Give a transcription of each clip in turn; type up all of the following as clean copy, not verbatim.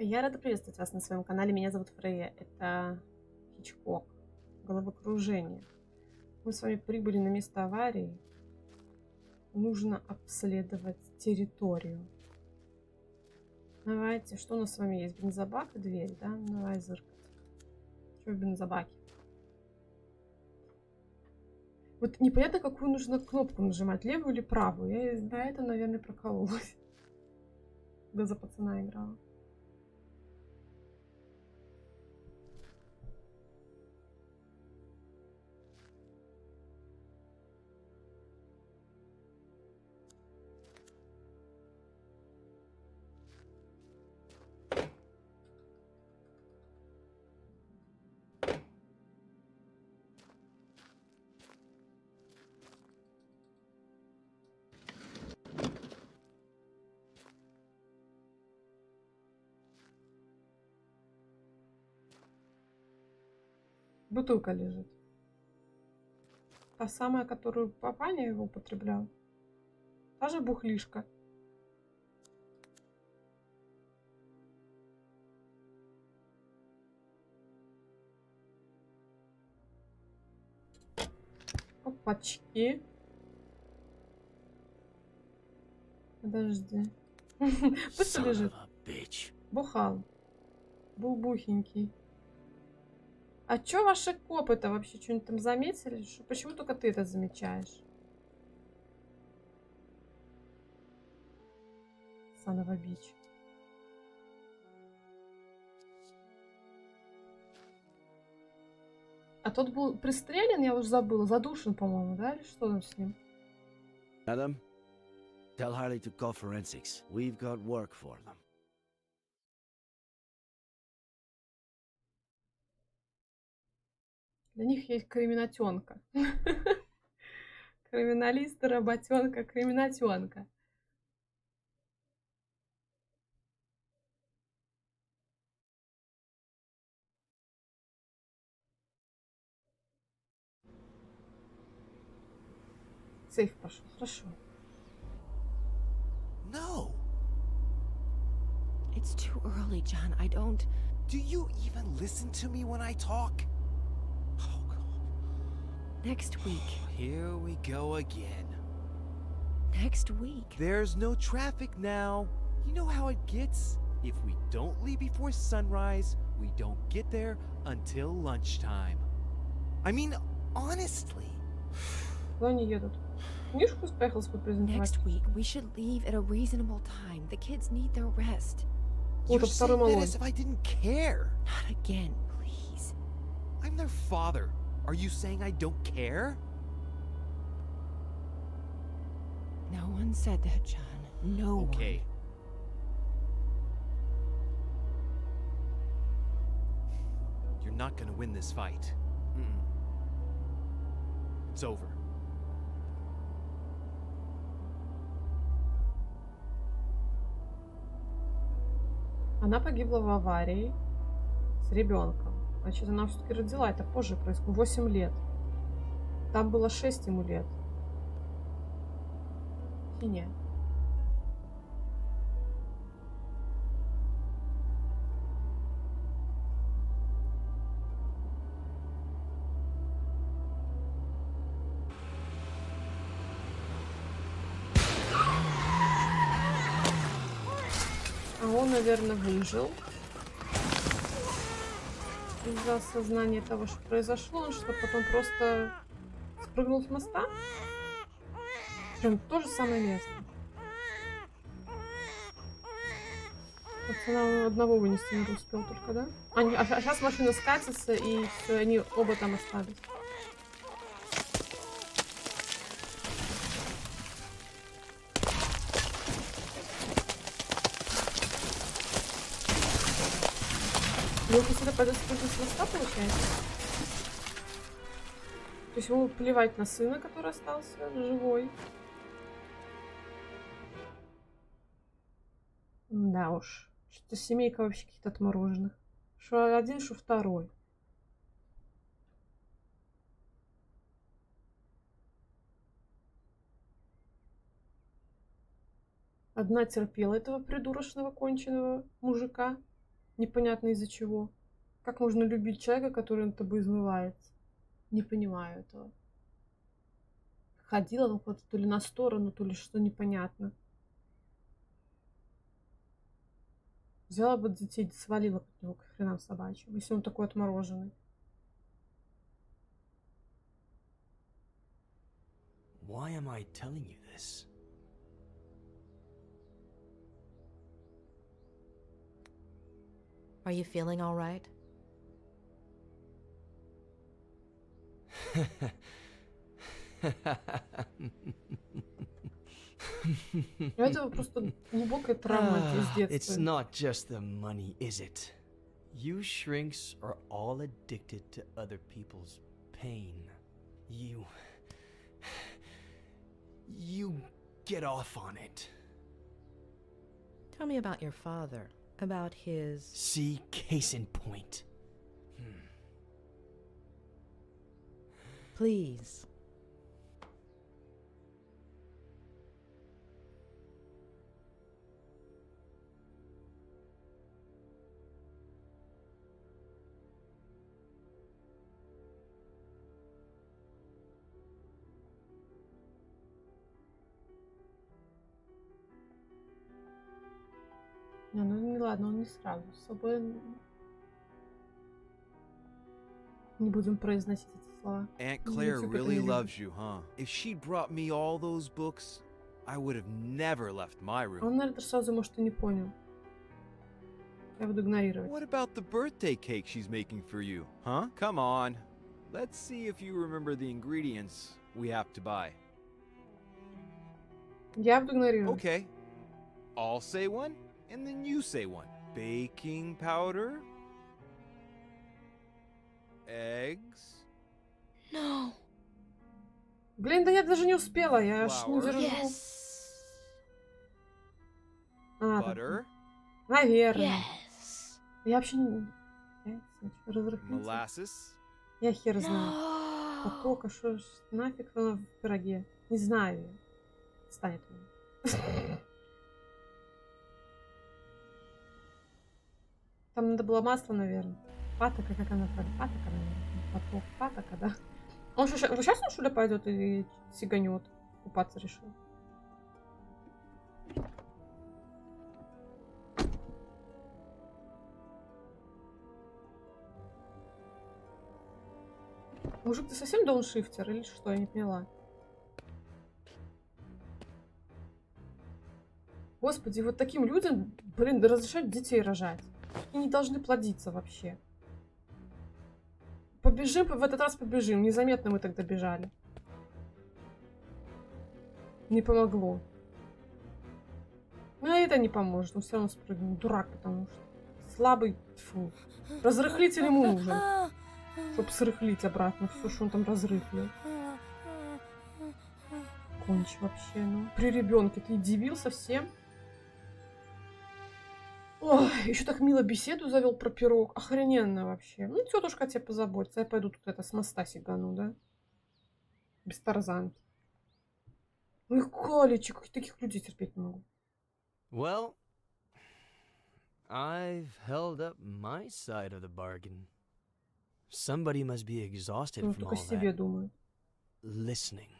Я рада приветствовать вас на своем канале. Меня зовут Freija. Это Hitchcock. Головокружение. Мы с вами прибыли на место аварии. Нужно обследовать территорию. Давайте, что у нас с вами есть? Бензобак и дверь, да? Давай зыркать. Что в бензобаке? Вот непонятно, какую нужно кнопку нажимать, левую или правую. Я на это, наверное, прокололась. Когда за пацана играла. Бутылка лежит. Та самая, которую папаня его употреблял. Та же бухлишка. Опачки. Подожди. Пусть лежит. Бухал. Был бухенький. А чё ваши копы-то вообще что-нибудь там заметили? Почему только ты это замечаешь? Санова бич. А тот был пристрелен, я уже забыла, задушен, по-моему, да? Или что там с ним? Adam, tell Harley to call forensics. We've got work for them. Для них есть криминатенка. Криминалиста, работенка, криминатенка. Сейф пошел, хорошо. No. It's too early, John. I don't... Do you even listen to me when I talk? Oh, God. Next week. Here we go again. Next week. There's no traffic now. You know how it gets? If we don't leave before sunrise, we don't get there until lunchtime. I mean, honestly. Куда они едут? Книжку поехал свою презентовать? Next week, we should leave at a reasonable time. The kids need their rest. You're Вот второй saying that малой. as if I didn't care. Not again, please. I'm their father. Are you saying I don't care? No one said that, John. No Okay. You're not gonna win this fight. Mm-mm. It's over. Она погибла в аварии с ребенком. Значит, она все-таки родила. Это позже происходит. 8 лет. Там было 6 ему лет. Хиня. А он, наверное, выжил. Из-за осознания того, что произошло, он что, потом просто спрыгнул с моста? Прям то же самое место. Пацана одного вынести не успел только, да? А сейчас машина скатится, и все, они оба там остались. Его хотели пойдет спрыгнуть с моста, получается? То есть ему плевать на сына, который остался живой. Да уж. Что семейка вообще каких-то отмороженных. Что один, что второй. Одна терпела этого придурочного конченого мужика, Непонятно из-за чего. Как можно любить человека, который над тобой измывается? Не понимаю этого. Ходила там куда-то то ли на сторону, то ли что, непонятно. Взяла бы детей, свалила от него к хренам собачьим, если он такой отмороженный. Why am I telling you this? Are you feeling all right? У этого просто глубокая травма из It's детства. not just the money, is it? You shrinks are all addicted to other people's pain. You get off on it. Tell me about your father. About his... See, case in point. Please. Не, ну ладно, он не сразу. С собой не будем произносить эти слова. Aunt Ну, Claire YouTube это really не любит. loves you, huh? If she'd brought me all those books, I would have never left my Он, room. наверное, сразу, может, и не понял. Я буду игнорировать. What about the birthday cake she's making for you, huh? Come on. Let's see if you remember the ingredients we have to buy. Я буду игнорировать. Okay. I'll say one, and then you say one. Baking powder, eggs, No. Блин, да я даже не успела, я аж не Flour. держу. Yes. А, butter, наверное. Yes. Я вообще не... Разрыхлитель. molasses, Я хер знаю. No. Потока, что ж, нафиг оно в пироге? Не знаю я. Станет у меня. Там надо было масло, наверное. Патока, как она правильно? Патока, наверное. Поток, патока, да? Он что, сейчас он, что ли, пойдет и сиганет? Купаться решил. Мужик, ты совсем дауншифтер или что? Я не поняла. Господи, вот таким людям, блин, да разрешают детей рожать. Они не должны плодиться вообще. Побежим, в этот раз побежим. Незаметно мы тогда бежали. Не помогло. Ну, это не поможет. Он все равно спрыгнет. Дурак, потому что. Слабый. Фу. Разрыхлитель ему нужен. Чтоб срыхлить обратно. Все, что он там разрыхлил. Конч вообще, ну. При ребенке. Ты дебил совсем? Ой, еще так мило беседу завел про пирог. Охрененно вообще. Ну, тетушка о тебе позаботится. Я пойду тут это с моста сигану, да? Без тарзанки. Ну и калечек. Таких людей терпеть не могу. Well, I've held up my side of the bargain. Somebody must be exhausted Ну, from только all себе that думаю. listening.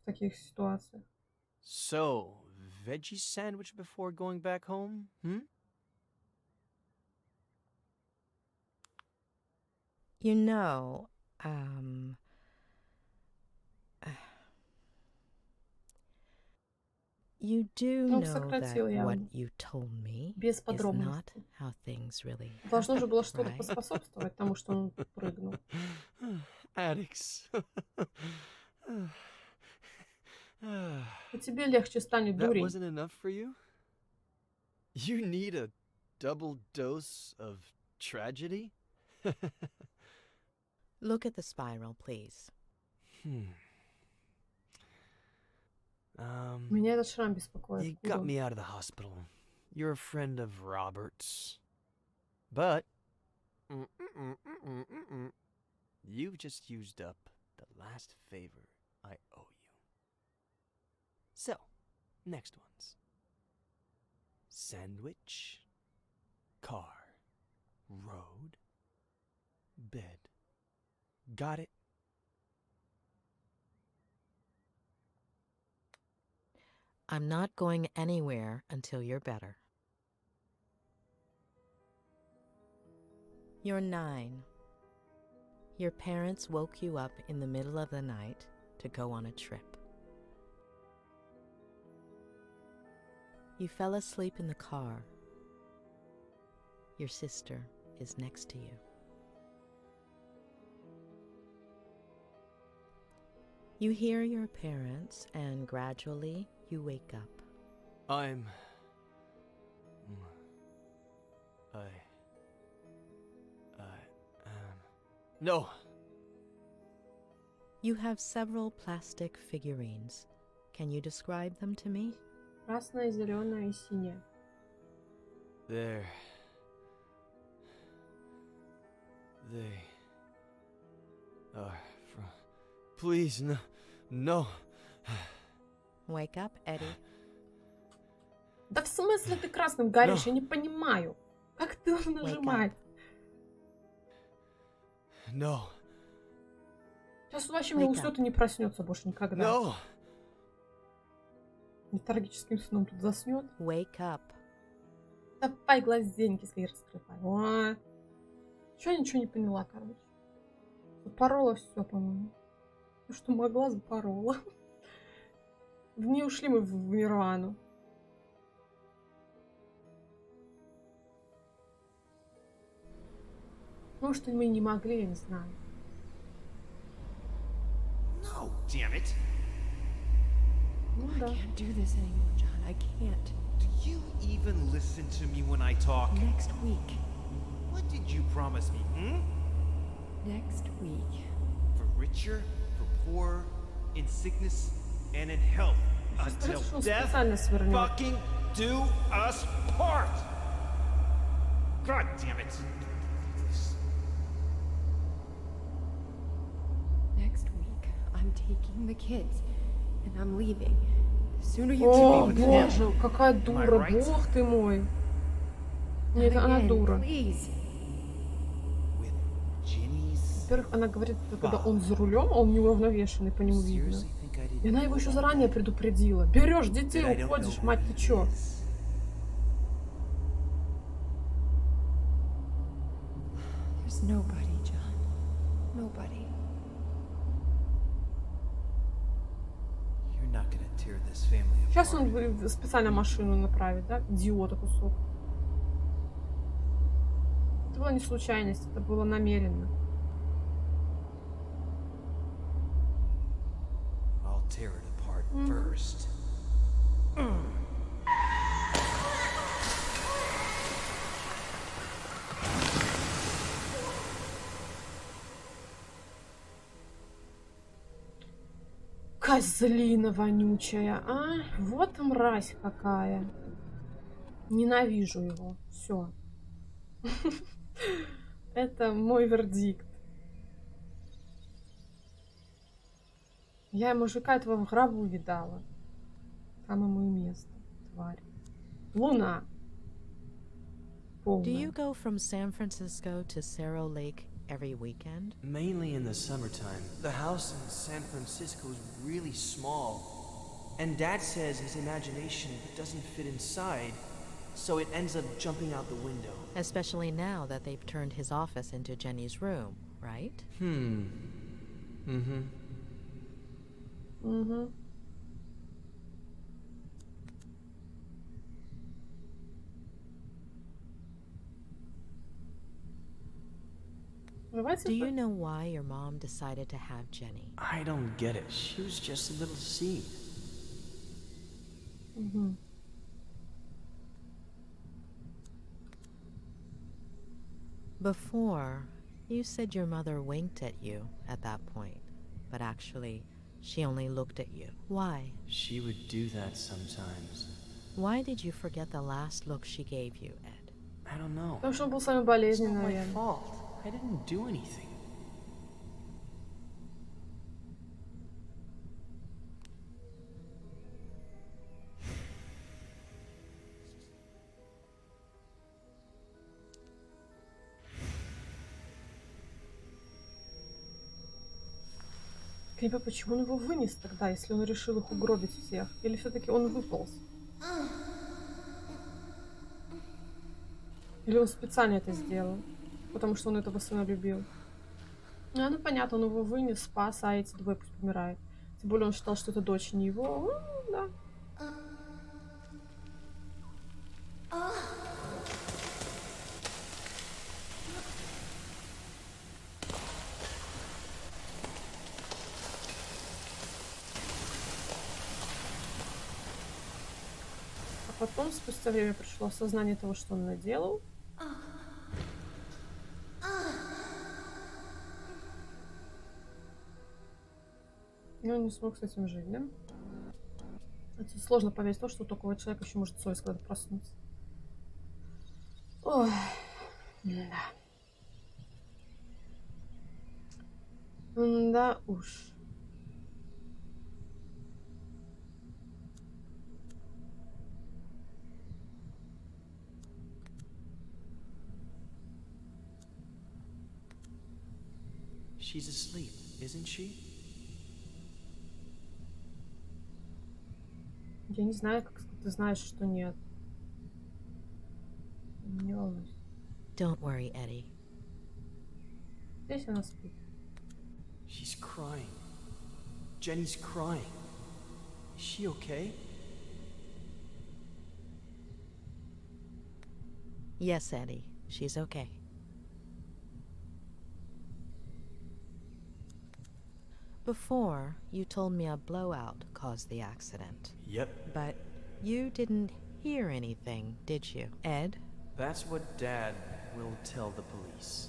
В таких ситуациях. So, veggie sandwich before going back home? You know, you do Ну, know сократил that я what you told me без is not подробностей. how things really Должно же было happened, что-то right? поспособствовать тому, что он прыгнул. Addicts. И тебе легче станет, That дурень. wasn't enough for you? You need a double dose of tragedy? Look at the spiral, please. Меня этот шрам беспокоит. You Откуда got он? me out of the hospital. You're a friend of Robert's. But you've just used up the last favor I owe you. So, next ones. Sandwich, car, Road. Bed. Got it? I'm not going anywhere until you're better. You're 9. Your parents woke you up in the middle of the night to go on a trip. You fell asleep in the car. Your sister is next to you. You hear your parents, and gradually you wake up. No. You have several plastic figurines. Can you describe them to me? Красная, зеленая и синяя. They are from... Please, no. Wake up, Eddie. Да в смысле ты красным горишь? Я не понимаю. Как ты нажимать? No. Сейчас вообще не уснет и не проснется больше никогда. No. Летаргическим сном тут заснет. Wake up. Давай глазеньки свои раскрывай. О, чё я ничего не поняла, короче. Запорола все, по-моему. То, что могла, запорола. В ней ушли мы в нирвану. Может, мы и не могли, я не знаю. No, damn it. Ну да. I can't do this anymore, John. I can't. Do you even listen to me when I talk? Next week. What did you promise me, Next week. For richer, for poorer, in sickness and in health. Until Хорошо, death специально свернёт. fucking do us part! God damn it! Next week, I'm taking the kids, and I'm leaving. The sooner you О, can be with them. боже, какая дура, right? бог ты мой. Not Нет, она again, дура. please. With Ginny's... Во-первых, она говорит, когда он за рулем, он неуравновешенный, по нему видно. Seriously think I didn't И она его еще заранее предупредила. Берешь детей, that I don't уходишь, know мать, who ты he чё? is? There's nobody, John. Nobody. You're not gonna tear this family apart. Сейчас он специально машину направит, да? Идиота кусок. Это была не случайность, это было намеренно. I'll tear it apart first. Козлина вонючая, а? Вот мразь какая. Ненавижу его. Все. Это мой вердикт. Я мужика этого в гробу видала. Там ему и место, тварь. Луна. Do you Полная. go from San Francisco to Cerro Lake every weekend? Mainly in the summertime. The house in San Francisco is really small. And Dad says his imagination doesn't fit inside, so it ends up jumping out the window. Especially now that they've turned his office into Jenny's room, right? Mm-hmm. Угу. Давайте... Do you know why your mom decided to have Jenny? I don't get it. She was just a little seed. Мгм. Before, you said your mother winked at you at that point, but actually, she only looked at you. Why? She would do that sometimes. Why did you forget the last look she gave you, Ed? I don't know. Потому что он был самый It's болезненный, not my наверное. fault. I didn't do anything. Я не понимаю, почему он его вынес тогда, если он решил их угробить всех? Или все-таки он выполз? Или он специально это сделал? Потому что он этого сына любил? Ну, понятно, он его вынес, спас, а эти двое пусть помирают. Тем более он считал, что это дочь не его. Ну, да. А потом, спустя время, пришло осознание того, что он наделал. И он не смог с этим жить, да? Это сложно поверить в то, что у такого человека еще может совесть когда-то проснуться. Ой, да. Да уж. She's asleep, isn't she? Я не знаю, как ты знаешь, что нет. Не волнуйся. Don't worry, Eddie. Здесь она спит. She's crying. Jenny's crying. Is she okay? Yes, Eddie. She's okay. Before, you told me a blowout caused the accident. Yep. But you didn't hear anything, did you, Ed? That's what Dad will tell the police.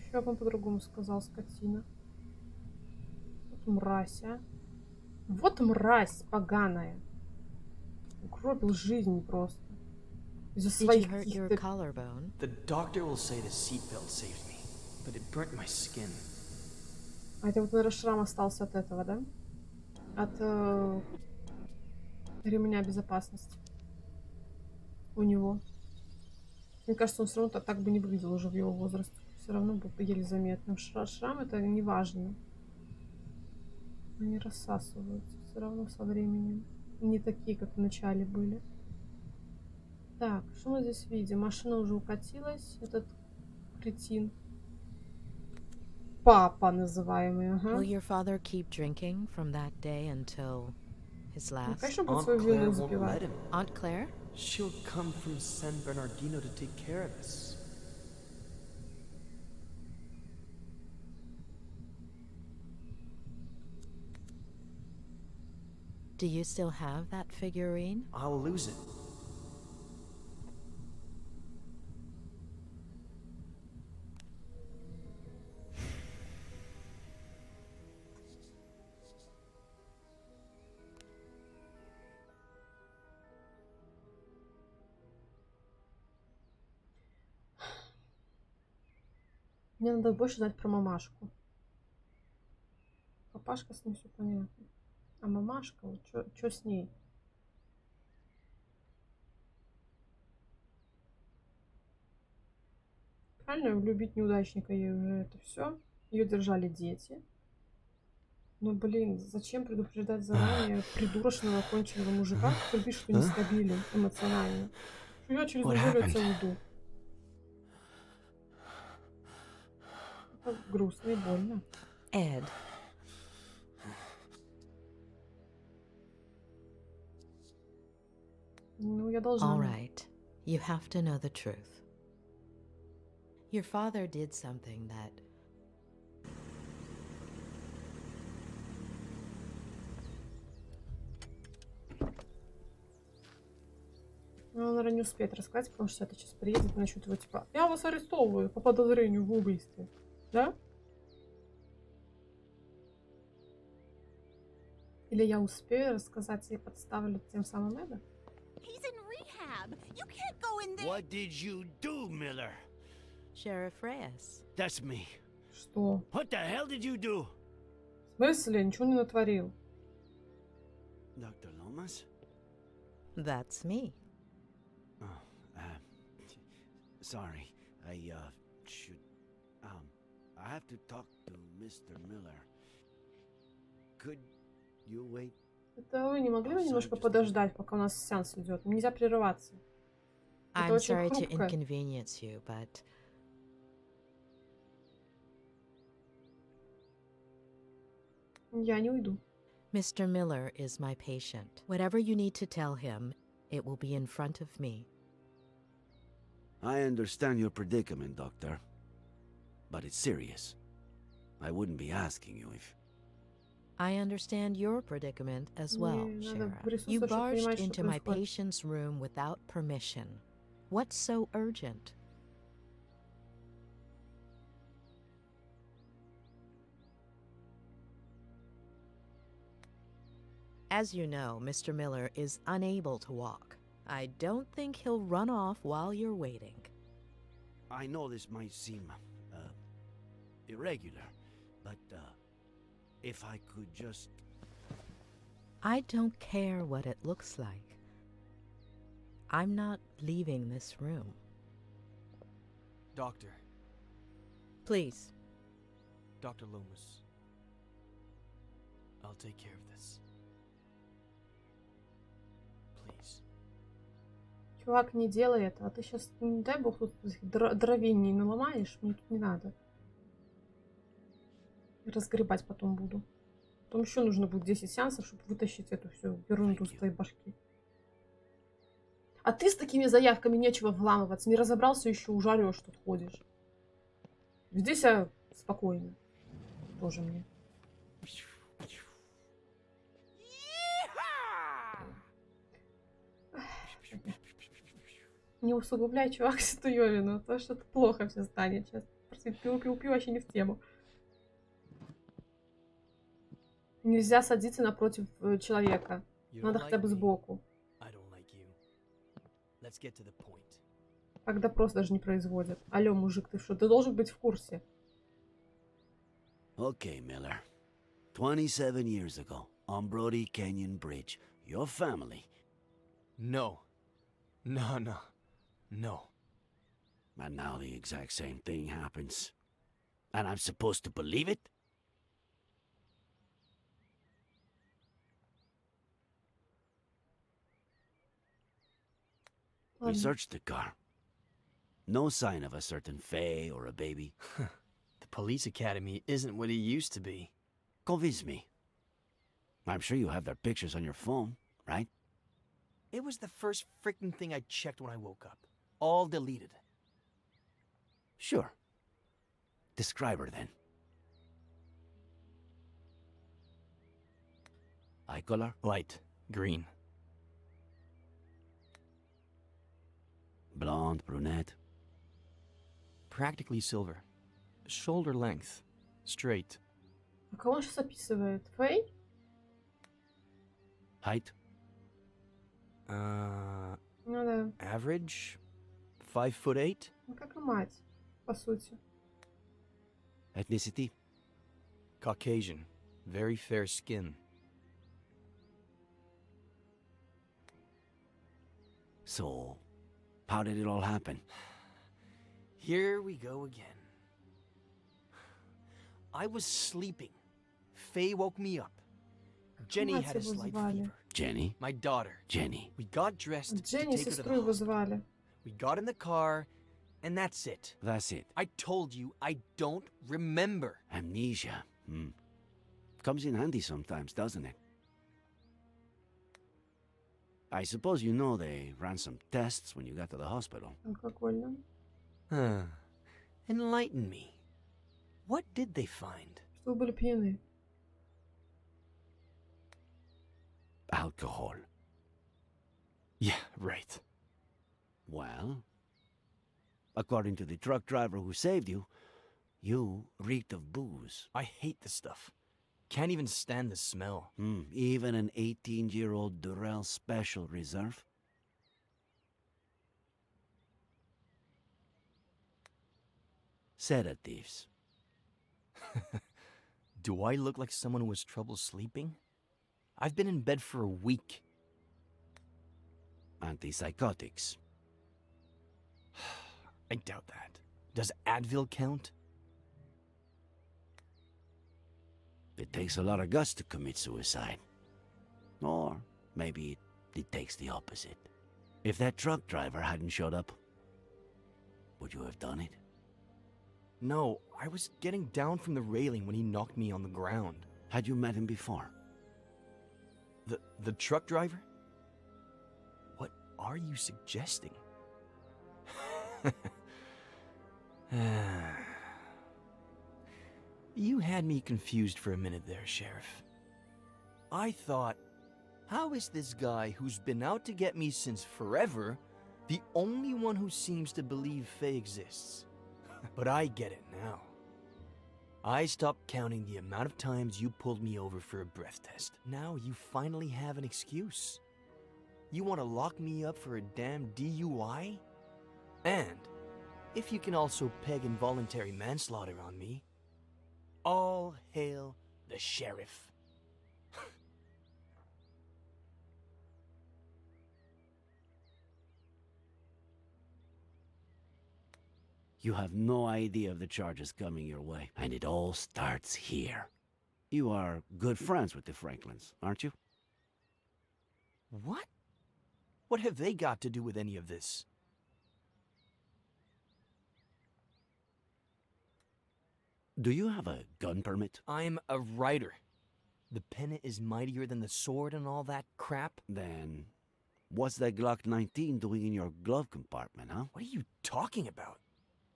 Еще бы он по-другому сказал, скотина. Вот мразь, а. Вот мразь поганая. Угробил жизнь просто. Из-за Did you своих hurt your каких-то... collarbone? The doctor will say the seatbelt saved me, but it burnt my skin. А это вот, наверное, шрам остался от этого, да? От ремня безопасности. У него. Мне кажется, он все равно так бы не выглядел уже в его возрасте. Все равно был еле заметным. Шрам это не важно. Они рассасываются все равно со временем. Не такие, как в начале были. Так, что мы здесь видим? Машина уже укатилась. Этот кретин. Папа называемый, ага. Will your father keep drinking from that day until his Ну, last? конечно, будет Aunt свою Claire вину won't let запивать. him. Aunt Claire? She'll come from San Bernardino to take care of us. Do you still have that figurine? I'll lose it. Мне надо больше знать про мамашку. Папашка с ним все понятно. А мамашка, вот что с ней? Правильно, влюбить неудачника ей уже это все. Ее держали дети. Но, блин, зачем предупреждать заранее придурочного, конченого мужика, который пишет, что нестабилен эмоционально? Что я через неделю от тебя уйду. Это грустно и больно. Ed, Ну, я должна. all right. You have to know the truth. Your father did something that... Ну, он, наверное, не успеет рассказать, потому что это сейчас приедет и начнет его типа: я вас арестовываю по подозрению в убийстве. Да? Или я успею рассказать и подставлю тем самым Эда? He's in rehab. You can't go in there. What did you do, Miller? Sheriff Reyes. That's me. Что? What the hell did you do? В смысле? Ничего не натворил. Dr. Lomas? That's me. Oh, sorry. I have to talk to Mr. Miller. Could you wait? Это вы не могли бы немножко подождать, пока у нас сеанс идет? Нельзя прерываться. Это I'm очень sorry to хрупко. inconvenience you, but Я не уйду. Mr. Miller is my patient. Whatever you need to tell him, it will be in front of me. I understand your predicament, Doctor. But it's serious. I wouldn't be asking you if... I understand your predicament as well, Мне надо Sheriff. You присутствовать, чтобы barged понимать, что into my происходит. patient's room without permission. What's so urgent? As you know, Mr. Miller is unable to walk. I don't think he'll run off while you're waiting. I know this might seem, irregular, but, if I could just... I don't care what it looks like. I'm not leaving this room. Doctor. Please. Dr. Lomas. I'll take care of this. Please. Чувак, не делай это. А ты сейчас, не дай бог, тут дровень не наломаешь. Мне тут не надо. Разгребать потом буду. Потом еще нужно будет 10 сеансов, чтобы вытащить эту всю ерунду с твоей башки. А ты с такими заявками нечего вламываться. Не разобрался, еще ужарешь, тут ходишь. Веди себя спокойно. Тоже мне. Не усугубляй, чувак, ситуевину, а то что-то плохо все станет сейчас. Просто пиу-пиу-пиу вообще не в тему. Нельзя садиться напротив человека. Надо хотя бы сбоку. Так допрос даже не производят. Алло, мужик, ты что? Ты должен быть в курсе. Okay, Miller. 27 years ago, on Brody Canyon Bridge, your family... No. No, no. No. And now the exact same thing happens. And I'm supposed to believe it? We searched the car. No sign of a certain Faye or a baby. The police academy isn't what it used to be. Convince me. I'm sure you have their pictures on your phone, right? It was the first freaking thing I checked when I woke up. All deleted. Sure. Describe her then. Eye color? Light. Green. Blonde, brunette. Practically silver. Shoulder length. Straight. А кого он сейчас описывает? Фэй? Height? Ну да. Average? 5'8"? Ну как и мать, по сути. Ethnicity? Caucasian. Very fair skin. So, how did it all happen? Here we go again. I was sleeping. Faye woke me up. Jenny had a slight fever. Jenny? My daughter. Jenny. We got dressed to Дженни take her to сестру the его hospital. звали. We got in the car, and that's it. That's it. I told you I don't remember. Amnesia. Comes in handy sometimes, doesn't it? I suppose you know they ran some tests when you got to the hospital. Алкогольно. Enlighten me. What did they find? Что вы были пьяны. Alcohol. Yeah, right. Well, according to the truck driver who saved you, you reeked of booze. I hate this stuff. Can't even stand the smell. Even an 18-year-old Durrell Special Reserve? Sedatives. Do I look like someone who has trouble sleeping? I've been in bed for a week. Antipsychotics. I doubt that. Does Advil count? It takes a lot of guts to commit suicide. Or maybe it takes the opposite. If that truck driver hadn't showed up, would you have done it? No, I was getting down from the railing when he knocked me on the ground. Had you met him before? The truck driver? What are you suggesting? You had me confused for a minute there, Sheriff. I thought, how is this guy who's been out to get me since forever the only one who seems to believe Faye exists? But I get it now. I stopped counting the amount of times you pulled me over for a breath test. Now you finally have an excuse. You want to lock me up for a damn DUI? And if you can also peg involuntary manslaughter on me, all hail the sheriff. You have no idea of the charges coming your way, and it all starts here. You are good friends with the Franklins, aren't you? What? What have they got to do with any of this? Do you have a gun permit? I'm a writer. The pen is mightier than the sword and all that crap. Then, what's that Glock 19 doing in your glove compartment, huh? What are you talking about?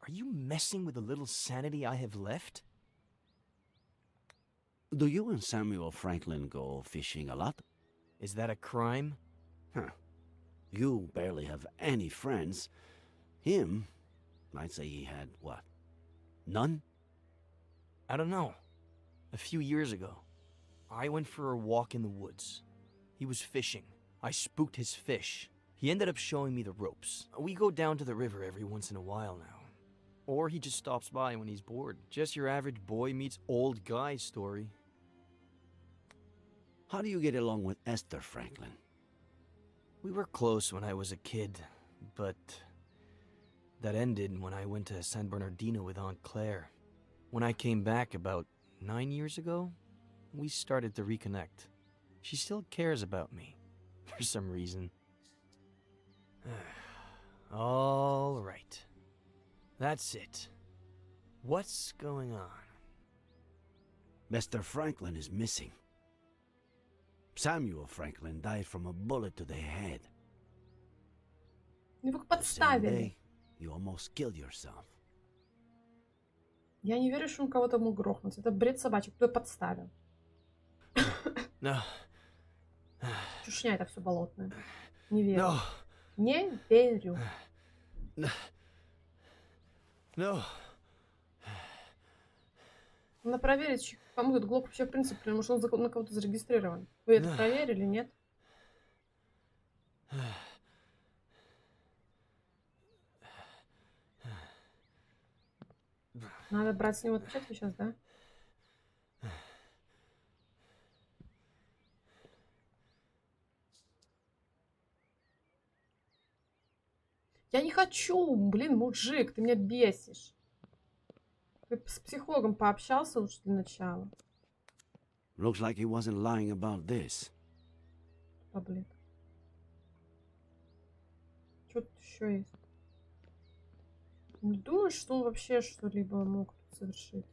Are you messing with the little sanity I have left? Do you and Samuel Franklin go fishing a lot? Is that a crime? Huh. You barely have any friends. Him, I'd say he had, what, none? I don't know. A few years ago, I went for a walk in the woods. He was fishing. I spooked his fish. He ended up showing me the ropes. We go down to the river every once in a while now. Or he just stops by when he's bored. Just your average boy meets old guy story. How do you get along with Esther Franklin? We were close when I was a kid, but that ended when I went to San Bernardino with Aunt Claire. When I came back about 9 years ago, we started to reconnect. She still cares about me, for some reason. All right. That's it. What's going on? Mr. Franklin is missing. Samuel Franklin died from a bullet to the head. Его The same подставили. day, you almost killed yourself. Я не верю, что он кого-то мог грохнуть. Это бред собачий. Кто подставил? No. Чушня это все болотное. Не верю. No. Не верю. No. Надо проверить, кому этот глок вообще в принципе, потому что он на кого-то зарегистрирован. Вы это проверили, нет? Надо брать с него отпечатки сейчас, да? Я не хочу, блин, мужик, ты меня бесишь. Ты с психологом пообщался лучше для начала? Looks like he wasn't lying about this. Таблет. Что тут еще есть? Не думаешь, что он вообще что-либо мог тут совершить?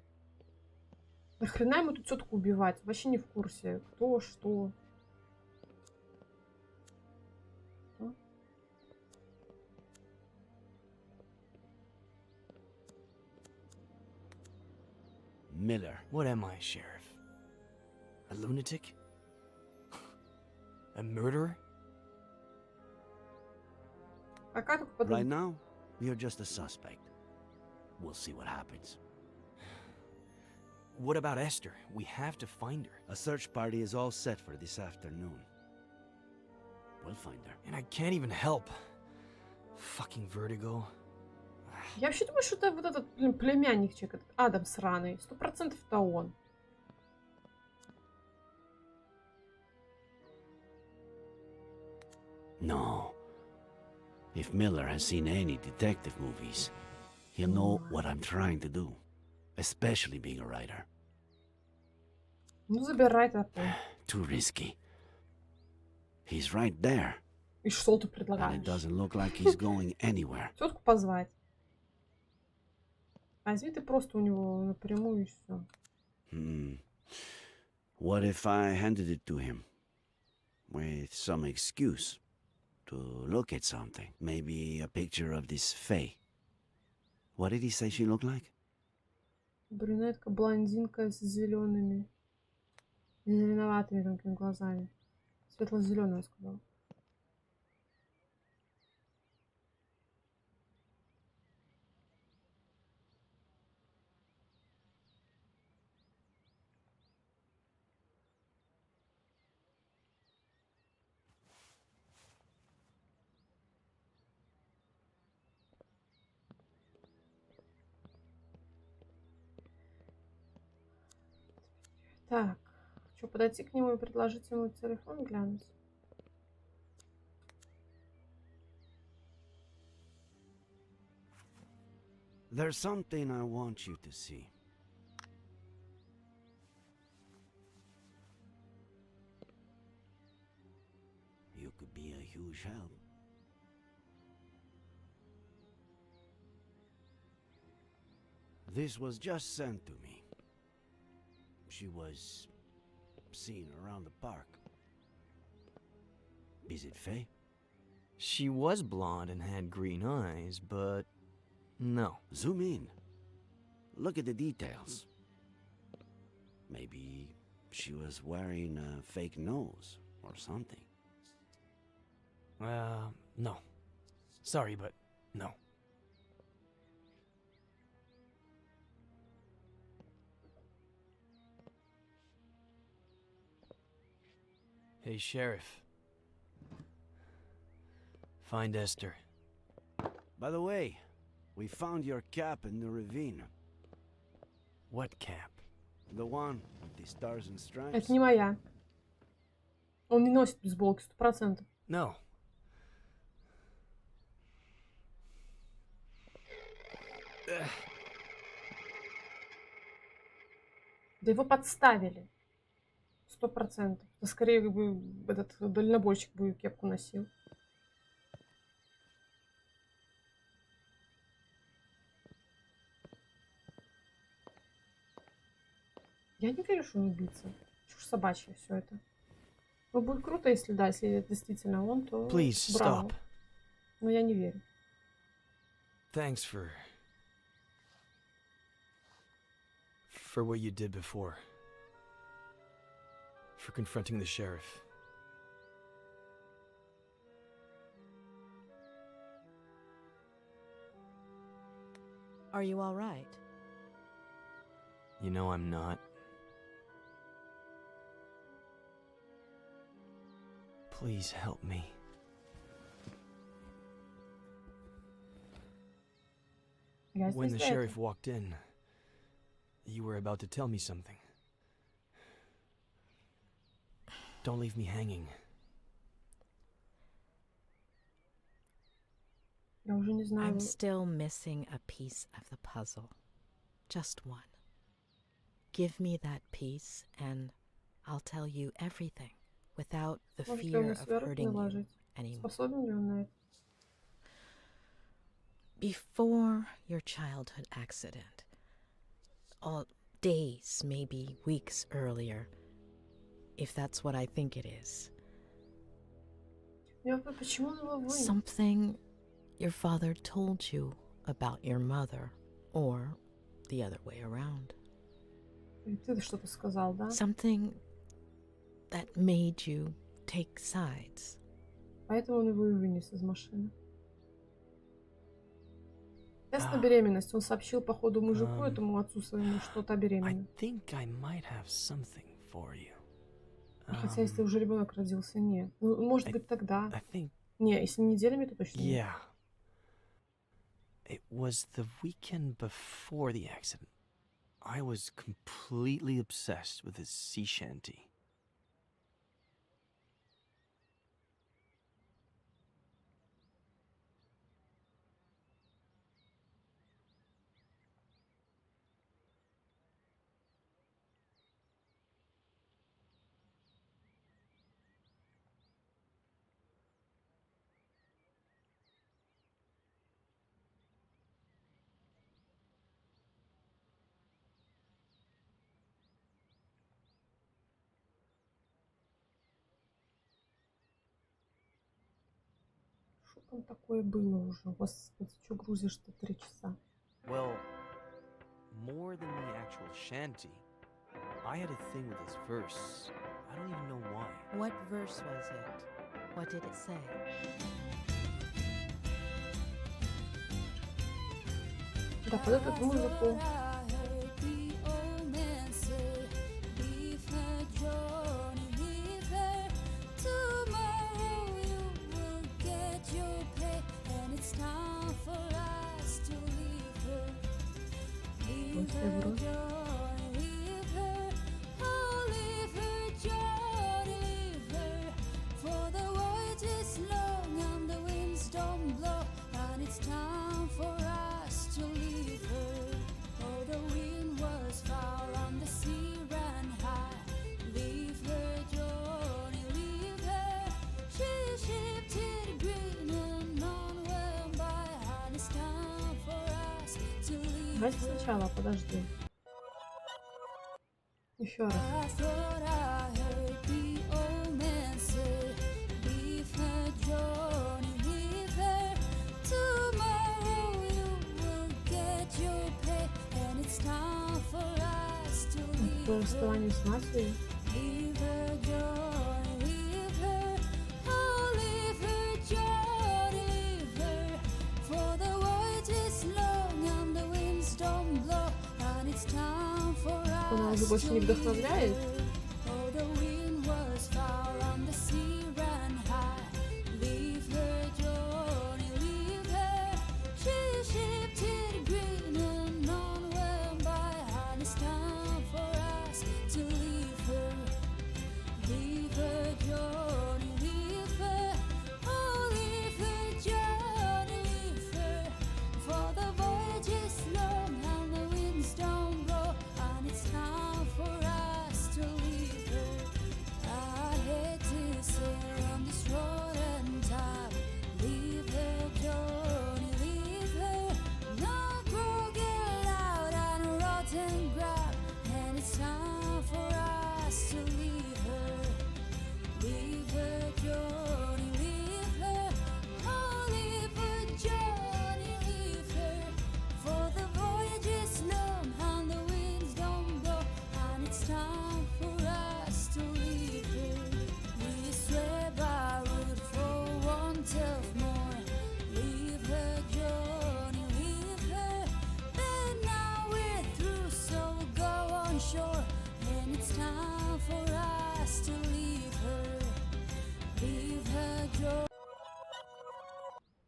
Нахрена ему тут тетку убивать? Вообще не в курсе. Кто, что. Что? Miller. What am I, Sheriff? A lunatic? A murderer? Пока только Right подумай. now, you're just a suspect. We'll see what happens. What about Esther? We have to find her. A search party is all set for this afternoon. We'll find her. And I can't even help. Fucking Vertigo. Я вообще думаю, что это вот этот, блин, племянничек, этот Адам сраный. 100% это он. No. If Miller has seen any detective movies, he'll know what I'm trying to do. Especially being a writer. Ну, забирай такой. Too risky. He's right there, И что ты and it предлагаешь? doesn't look like he's going anywhere. Тетку позвать. Возьми ты просто у него напрямую и все. What if I handed it to him with some excuse to look at something? Maybe a picture of this Faye. What did he say she looked like? Брюнетка, блондинка с зелеными, зеленоватыми такими глазами. Светло-зеленая, я сказала. Так, что, подойти к нему и предложить ему телефон глянуть? There's something I want you to see. You could be a huge help. This was just sent to me. She was seen around the park. Is it Faye? She was blonde and had green eyes, but no. Zoom in. Look at the details. Maybe she was wearing a fake nose or something. No. Sorry, but no. Hey, Sheriff. Find Esther. By the way, we found your cap in the ravine. What cap? The one with the stars and stripes. Это не моя. Он не носит бейсболки, 100%. No. Да его подставили. 100%. Да скорее бы этот дальнобойщик бы кепку носил. Я не верю, что он убийца. Чушь собачья все это. Ну, будет круто, если да, если это действительно он, то Please браво. stop. Но я не верю. Thanks for what you did before. For confronting the sheriff. Are you all right? You know I'm not. Please help me. Я When здесь the для sheriff этого. walked in, you were about to tell me something. Don't leave me hanging. Я уже не знаю. I'm still missing a piece of the puzzle. Just one. Give me that piece and I'll tell you everything without the Может ли он fear на of себя руку hurting you наложить? anymore. Способен ли он на это? Before your childhood accident, all days, maybe weeks earlier, if that's what I think it is, Почему он его вынес? something your father told you about your mother, or the other way around. Или ты что-то сказал, да? Something that made you take sides. Поэтому он его и вынес из машины. Тест на беременность. Он сообщил по ходу мужику, этому отцу своему, что та I беременна. think I might have something for you. Хотя если уже ребенок родился, нет. Ну, может быть, тогда. I think, Не, если неделями, то точно нет. yeah. It was the weekend before the accident. I was completely obsessed with his sea shanty. там такое было уже? Господи, что грузишь-то 3 часа? Well, more than the actual shanty, I had a thing with this verse. I don't even know why. What verse was it? What did it say? Да, под эту музыку. Давайте сначала, подожди. Еще раз. По расставанию с матерью. Она уже больше не вдохновляет.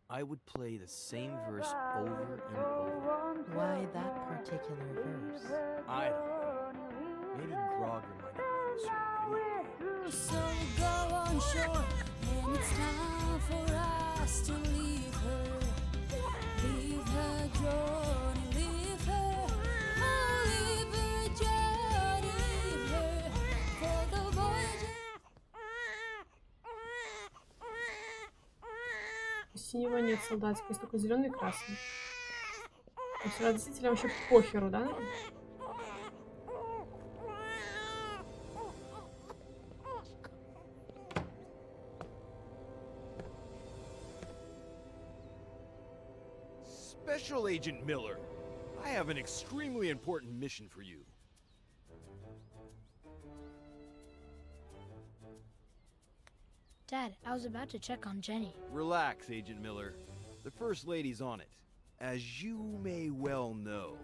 I would play the same verse over and over. Why that particular verse? I don't know. Maybe Grog reminded me of a certain video game. So go on shore, and it's time for us to leave her. Leave her, Johnny, leave her. Oh, leave her, Johnny, leave her. For the voyage. Синего нет солдатика, есть только зеленый и красный. То есть родителям вообще похеру, да? Special Agent Miller, I have an extremely important mission for you. Dad, I was about to check on Jenny. Relax, Agent Miller. The First Lady's on it. As you may well know,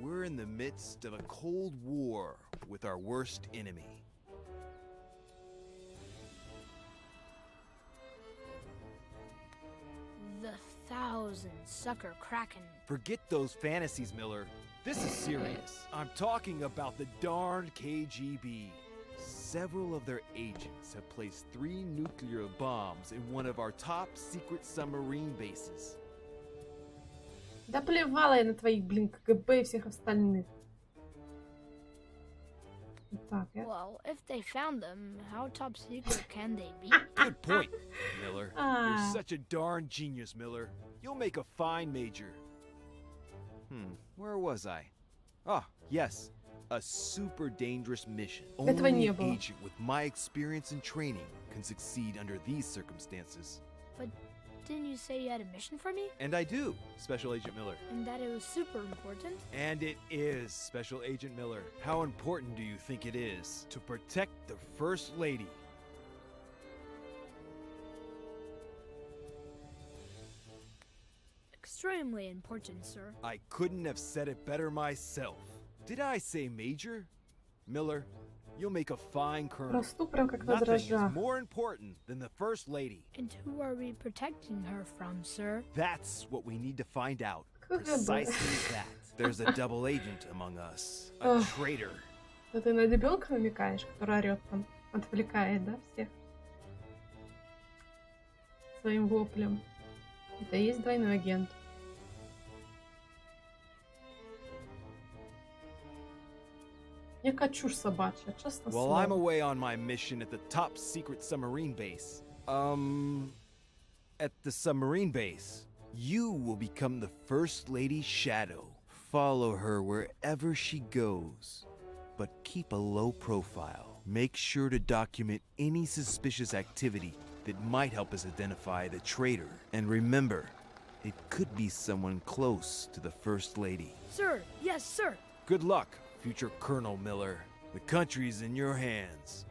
we're in the midst of a Cold War with our worst enemy. The Thousand Sucker Kraken. Forget those fantasies, Miller. This is serious. I'm talking about the darned KGB. Several of their agents have placed 3 nuclear bombs in one of our top secret submarine bases. Да плевала я на твоих, блин, КГБ и всех остальных. Так, я... Well, if they found them, how top secret can they be? Good point, Miller. You're such a darn genius, Miller. You'll make a fine major. Where was I? Ah, yes. A super dangerous mission. Only an agent with my experience and training can succeed under these circumstances. But, didn't you say you had a mission for me? And I do, Special Agent Miller. And that it was super important? And it is, Special Agent Miller. How important do you think it is to protect the First Lady? Extremely important, sir. I couldn't have said it better myself. Did I say Major? Miller, you'll make a fine colonel. Расту прям как на Nothing is дрожжах. more important than the First Lady. And who are we protecting her from, sir? That's what we need to find out. КГБ. Precisely that. There's a double agent among us. A Ugh. traitor. Да ты на ребенка намекаешь, который орет там, отвлекает, да, всех? Своим воплем. Это и есть двойной агент. Яка чушь собачья, честно While I'm слово. away on my mission at the top secret submarine base, at the submarine base, you will become the First Lady's shadow. Follow her wherever she goes, but keep a low profile. Make sure to document any suspicious activity that might help us identify the traitor. And remember, it could be someone close to the First Lady. Sir, yes, sir. Good luck, future Colonel Miller. The country's in your hands.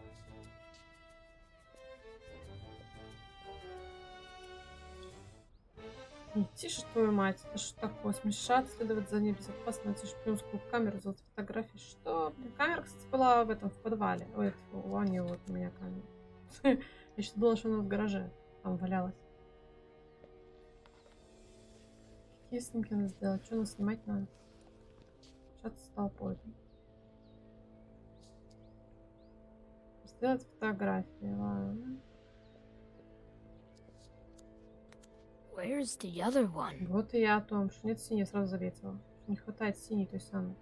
Тише, твою мать, это что такое? Смешать, следовать за ней безопасно, найти шпионскую камеру, сделать фотографии. Что? Блин, камера, кстати, была в этом, в подвале. Ой, в ванне вот у меня камера. Я сейчас думала, что она в гараже там валялась. Какие снимки надо сделать? Что нас снимать надо? Сейчас стал поздно. Сделать фотографии, ладно. Where's the other one? Вот и я о том, что нет синей, сразу заметила. Что не хватает синей той самой.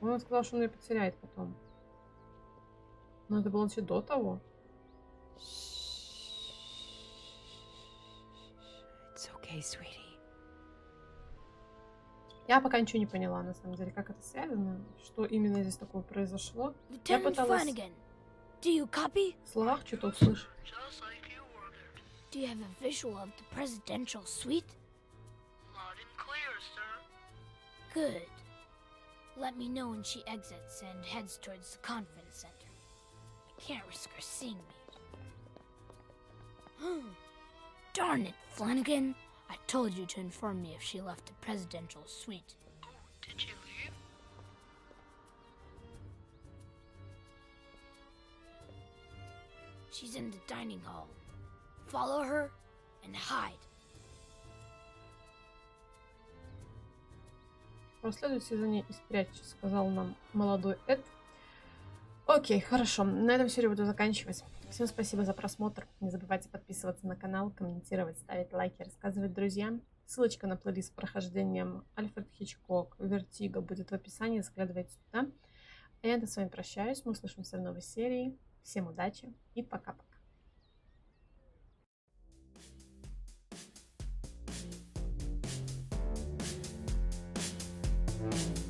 Он сказал, что он ее потеряет потом. Но это было вообще до того. It's okay, sweetie. Я пока ничего не поняла, на самом деле, как это связано, что именно здесь такое произошло. Я Lieutenant пыталась Flanagan, do you copy? в словах что-то услышать. Do you have a visual of the presidential suite? Loud and clear, sir. Good. Let me know when she exits and heads towards the conference center. I can't risk her seeing me. Darn it, Flanagan. I told you to inform me if she left the presidential suite. Oh, did she leave? She's in the dining hall. Follow her and hide. Проследуйте за ней и спрячьтесь, сказал нам молодой Эд. Окей, хорошо. На этом серию буду заканчивать. Всем спасибо за просмотр. Не забывайте подписываться на канал, комментировать, ставить лайки, рассказывать друзьям. Ссылочка на плейлист с прохождением Alfred Hitchcock, Vertigo будет в описании. Заглядывайте туда. А я с вами прощаюсь. Мы услышимся в новой серии. Всем удачи и пока-пока. Thank you.